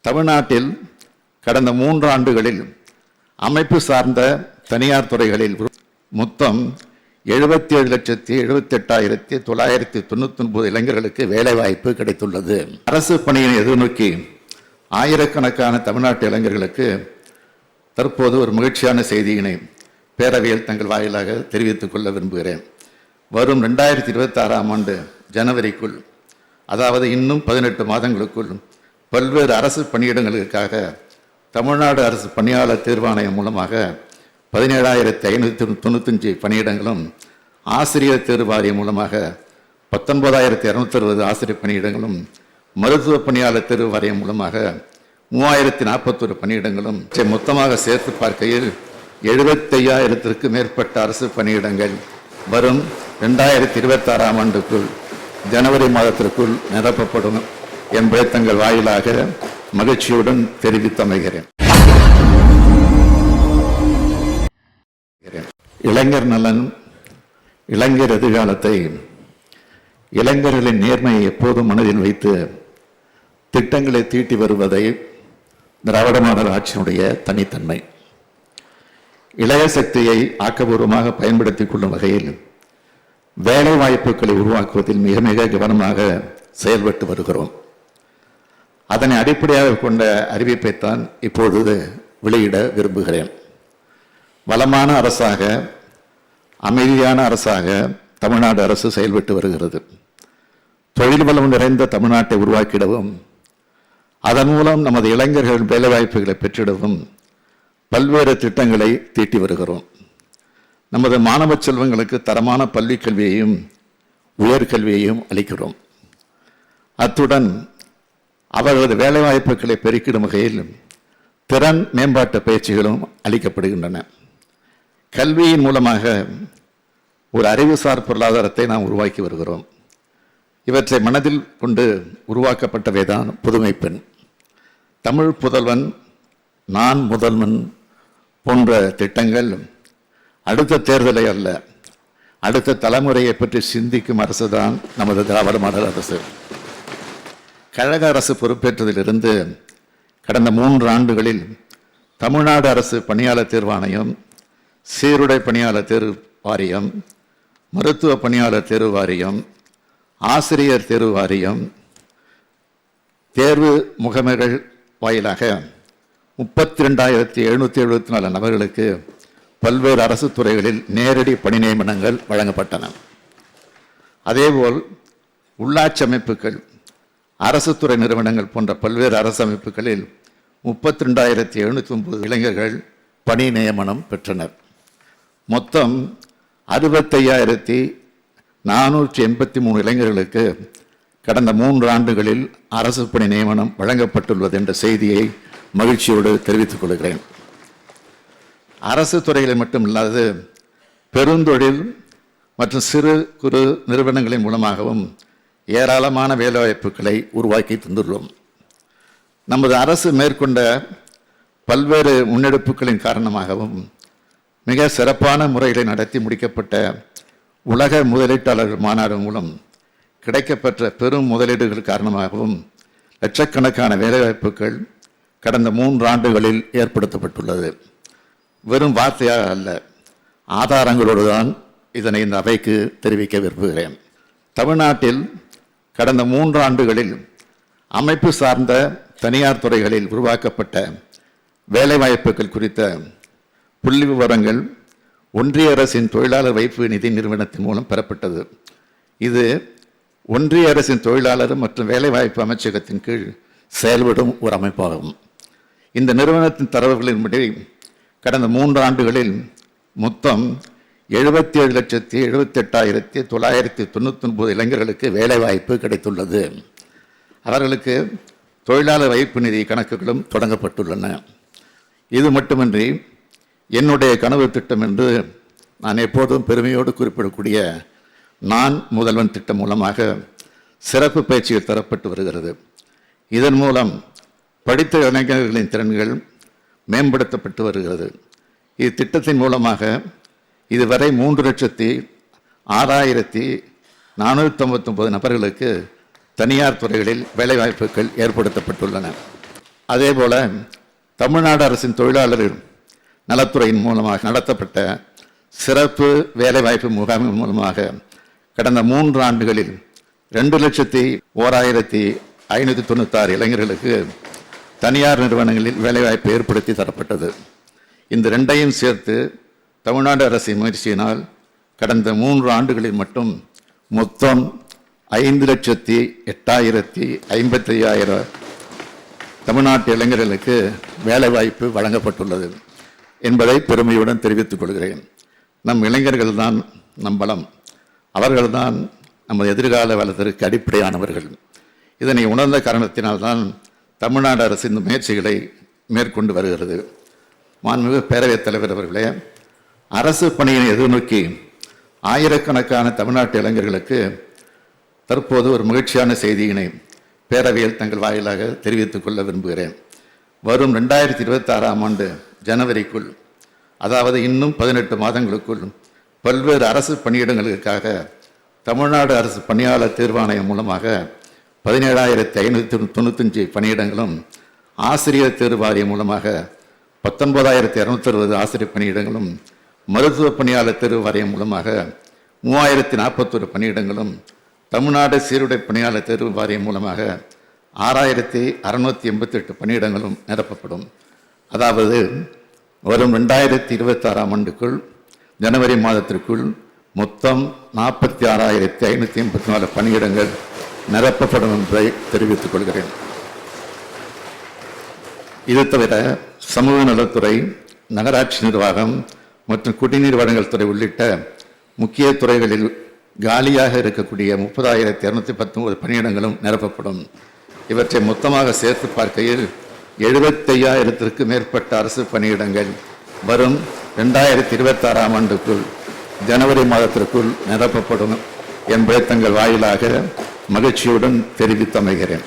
தமிழ்நாட்டில் கடந்த 3 ஆண்டுகளில் அமைப்பு சார்ந்த தனியார் துறைகளில் மொத்தம் 77,78,999 இளைஞர்களுக்கு வேலைவாய்ப்பு கிடைத்துள்ளது. அரசு பணியை எதிர்நோக்கி ஆயிரக்கணக்கான தமிழ்நாட்டு இளைஞர்களுக்கு தற்போது ஒரு மகிழ்ச்சியான செய்தியினை பேரவையில் தங்கள் வாயிலாக தெரிவித்துக் கொள்ள விரும்புகிறேன். வரும் 2026ஆம் ஆண்டு ஜனவரிக்குள், அதாவது இன்னும் 18 மாதங்களுக்குள் பல்வேறு அரசு பணியிடங்களுக்காக தமிழ்நாடு அரசு பணியாளர் தேர்வாணையம் மூலமாக 17,595 பணியிடங்களும், ஆசிரியர் தேர்வு வாரியம் மூலமாக 19,260 ஆசிரியர் பணியிடங்களும், மருத்துவ பணியாளர் தேர்வு வாரியம் மூலமாக 3,041 பணியிடங்களும் மொத்தமாக சேர்த்து பார்க்கையில் 75,000த்திற்கு மேற்பட்ட அரசு பணியிடங்கள் வரும் 2026ஆம் ஆண்டுக்குள் ஜனவரி மாதத்திற்குள் நிரப்பப்படும் என்பதை தங்கள் வாயிலாக மகிழ்ச்சியுடன் தெரிவித்தமைகிறேன். இளைஞர் நலன், இளைஞர் எதிர்காலத்தை, இளைஞர்களின் நேர்மையை எப்போதும் மனதில் வைத்து திட்டங்களை தீட்டி வருவதை திராவிட மாடல் ஆட்சியினுடைய தனித்தன்மை. இளைய சக்தியை ஆக்கபூர்வமாக பயன்படுத்திக் கொள்ளும் வகையில் வேலை வாய்ப்புகளை உருவாக்குவதில் மிக மிக கவனமாக செயல்பட்டு வருகிறோம். அதனை அடிப்படையாக கொண்ட அறிவிப்பைத்தான் இப்பொழுது வெளியிட விரும்புகிறேன். வளமான அரசாக, அமைதியான அரசாக தமிழ்நாடு அரசு செயல்பட்டு வருகிறது. தொழில் வளம் நிறைந்த தமிழ்நாட்டை உருவாக்கிடவும், அதன் மூலம் நமது இளைஞர்கள் வேலைவாய்ப்புகளை பெற்றிடவும் பல்வேறு திட்டங்களை தீட்டி வருகிறோம். நமது மாணவ செல்வங்களுக்கு தரமான பள்ளி கல்வியையும் உயர்கல்வியையும் அளிக்கிறோம். அத்துடன் அவர்களது வேலைவாய்ப்புகளை பெருக்கிடும் வகையில் திறன் மேம்பாட்டு பயிற்சிகளும் அளிக்கப்படுகின்றன. கல்வியின் மூலமாக ஒரு அறிவுசார் பொருளாதாரத்தை நாம் உருவாக்கி வருகிறோம். இவற்றை மனதில் கொண்டு உருவாக்கப்பட்டவைதான் புதுமை பெண், தமிழ் புதல்வன், நான் முதல்வன் போன்ற திட்டங்கள் அடுத்த தேர்தலை அல்ல, அடுத்த தலைமுறையை பற்றி சிந்திக்கும் அரசுதான் நமது திராவிட மாடல் அரசு. கழக அரசு பொறுப்பேற்றதிலிருந்து கடந்த 3 ஆண்டுகளில் தமிழ்நாடு அரசு பணியாளர் தேர்வாணையம், சீருடை பணியாளர் தேர்வு வாரியம், மருத்துவ பணியாளர் தேர்வு வாரியம், ஆசிரியர் தேர்வு வாரியம், தேர்வு முகமைகள் வாயிலாக 32,774 நபர்களுக்கு பல்வேறு அரசு துறைகளில் நேரடி பணி நியமனங்கள் வழங்கப்பட்டன. அதேபோல் உள்ளாட்சி அமைப்புகள், அரசு துறை நிறுவனங்கள் போன்ற பல்வேறு அரசு அமைப்புகளில் 32,709 இளைஞர்கள் பணி நியமனம் பெற்றனர். மொத்தம் 65,483 இளைஞர்களுக்கு கடந்த 3 ஆண்டுகளில் அரசு பணி நியமனம் வழங்கப்பட்டுள்ளது என்ற செய்தியை மகிழ்ச்சியோடு தெரிவித்துக் கொள்கிறேன். அரசு துறைகளில் மட்டுமில்லாது பெருந்தொழில் மற்றும் சிறு குறு நிறுவனங்களின் மூலமாகவும் ஏராளமான வேலைவாய்ப்புகளை உருவாக்கி தந்துள்ளோம். நமது அரசு மேற்கொண்ட பல்வேறு முன்னெடுப்புகளின் காரணமாகவும் மிக சிறப்பான முறைகளை நடத்தி முடிக்கப்பட்ட உலக முதலீட்டாளர்கள் மாநாடு மூலம் கிடைக்கப்பெற்ற பெரும் முதலீடுகள் காரணமாகவும் லட்சக்கணக்கான வேலைவாய்ப்புகள் கடந்த 3 ஆண்டுகளில் ஏற்படுத்தப்பட்டுள்ளது. வெறும் வார்த்தையாக அல்ல, ஆதாரங்களோடு தான் இதனை இந்த அவைக்கு தெரிவிக்க விரும்புகிறேன். தமிழ்நாட்டில் கடந்த 3 ஆண்டுகளில் அமைப்பு சார்ந்த தனியார் துறைகளில் உருவாக்கப்பட்ட வேலைவாய்ப்புகள் குறித்த புள்ளி விவரங்கள் ஒன்றிய அரசின் தொழிலாளர் வைப்பு நிதி நிறுவனத்தின் மூலம் பெறப்பட்டது. இது ஒன்றிய அரசின் தொழிலாளர் மற்றும் வேலைவாய்ப்பு அமைச்சகத்தின் கீழ் செயல்படும் ஒரு அமைப்பாகும். இந்த நிறுவனத்தின் தரவுகளின்படி கடந்த 3 ஆண்டுகளில் மொத்தம் 77,78,999 இளைஞர்களுக்கு வேலைவாய்ப்பு கிடைத்துள்ளது. அவர்களுக்கு தொழிலாளர் வைப்பு நிதி கணக்குகளும் தொடங்கப்பட்டுள்ளன. இது மட்டுமின்றி என்னுடைய கனவு திட்டம் என்று நான் எப்போதும் பெருமையோடு குறிப்பிடக்கூடிய நான் முதல்வன் திட்டம் மூலமாக சிறப்பு பயிற்சிகள் தரப்பட்டு வருகிறது. இதன் மூலம் படித்த இளைஞர்களின் திறன்கள் மேம்படுத்தப்பட்டு வருகிறது. இத்திட்டத்தின் மூலமாக இதுவரை 3,06,499 நபர்களுக்கு தனியார் துறைகளில் வேலைவாய்ப்புகள் ஏற்படுத்தப்பட்டுள்ளன. அதேபோல தமிழ்நாடு அரசின் தொழிலாளர் நலத்துறையின் மூலமாக நடத்தப்பட்ட சிறப்பு வேலைவாய்ப்பு முகாமின் மூலமாக கடந்த 3 ஆண்டுகளில் 2,01,596 இளைஞர்களுக்கு தனியார் நிறுவனங்களில் வேலைவாய்ப்பு ஏற்படுத்தி தரப்பட்டது. இந்த 2ஐயும் சேர்த்து தமிழ்நாடு அரசின் முயற்சியினால் கடந்த 3 ஆண்டுகளில் மட்டும் மொத்தம் 5,08,055 தமிழ்நாட்டு இளைஞர்களுக்கு வேலைவாய்ப்பு வழங்கப்பட்டுள்ளது என்பதை பெருமையுடன் தெரிவித்துக் கொள்கிறேன். நம் இளைஞர்கள் தான் நம் பலம், அவர்கள்தான் நமது எதிர்கால வளத்திற்கு அடிப்படையானவர்கள். இதனை உணர்ந்த காரணத்தினால்தான் தமிழ்நாடு அரசு இந்த முயற்சிகளை மேற்கொண்டு வருகிறது. மாண்புமிகு பேரவைத் தலைவர் அவர்களே, அரசு பணியை எதிர்நோக்கி ஆயிரக்கணக்கான தமிழ்நாட்டு இளைஞர்களுக்கு தற்போது ஒரு மகிழ்ச்சியான செய்தியினை பேரவையில் தங்கள் வாயிலாக தெரிவித்துக் கொள்ள விரும்புகிறேன். வரும் 2026ஆம் ஆண்டு ஜனவரிக்குள், அதாவது இன்னும் 18 மாதங்களுக்குள் பல்வேறு அரசு பணியிடங்களுக்காக தமிழ்நாடு அரசு பணியாளர் தேர்வாணையம் மூலமாக 17,595 பணியிடங்களும், ஆசிரியர் தேர்வு வாரியம் மூலமாக 19,260 ஆசிரியர் பணியிடங்களும், மருத்துவ பணியாளர் தேர்வு வாரியம் மூலமாக 3,041 பணியிடங்களும், தமிழ்நாடு சீருடை பணியாளர் தேர்வு வாரியம் மூலமாக 6,688 பணியிடங்களும் நிரப்பப்படும். அதாவது வரும் 2026ஆம் ஆண்டுக்குள் ஜனவரி மாதத்திற்குள் மொத்தம் 46,584 பணியிடங்கள் நிரப்பப்படும் என்பதை தெரிவித்துக் கொள்கிறேன். இது தவிர சமூக நலத்துறை, நகராட்சி நிர்வாகம் மற்றும் குடிநீர் வழங்கல் துறை உள்ளிட்ட முக்கிய துறைகளில் காலியாக இருக்கக்கூடிய 30,219 பணியிடங்களும் நிரப்பப்படும். இவற்றை மொத்தமாக சேர்த்து பார்க்கையில் 75,000த்திற்கு மேற்பட்ட அரசு பணியிடங்கள் வரும் 2026ஆம் ஆண்டுக்குள் ஜனவரி மாதத்திற்குள் நிரப்பப்படும் என்பதை தங்கள் வாயிலாக மகிழ்ச்சியுடன் தெரிவித்து அமைகிறேன்.